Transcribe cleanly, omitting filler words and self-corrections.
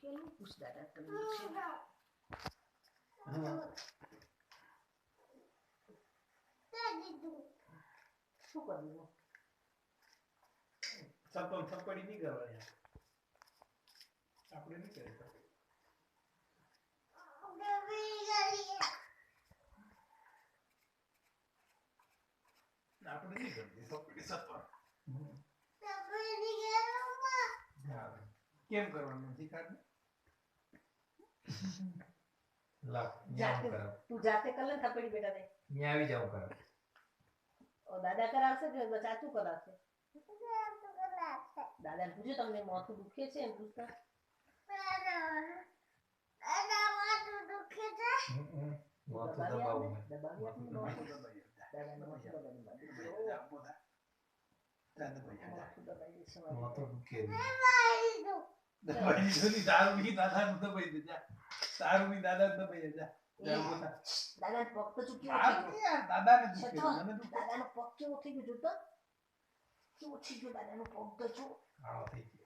કેવું પૂછ દાદા તમને છે શું કરવું થપ્પડી નહીં કરવાની આપણે નહીં કરી આપણે નહીં કરતી થપ્પડી સત્તર કેમ કરવાનું શીખાડ જાતે તું જાતે કર લે થપડી બેટા દે અહીંયા આવી જાવ કર ઓ દાદા કરાવશે કે ચાચુ કરાવશે દાદાને પૂછો તમને માથું દુખે છે એમ પૂછતા માથું દબાવું દબાવી આપને માથું દાદાને માથું દબાવી દેશે માથું દુખે દબાઈ જોની દારૂ ની દાદા નું દબાઈ દે જા દારૂ ની દાદા નું દબાઈ જા દાદા પગ તો ચૂકી દાદા ને દુખે મને દાદાનો પગ કેવો થઈ ગયો જોતો કેવો થઈ ગયો દાદાનો પગ તો જો આવો થઈ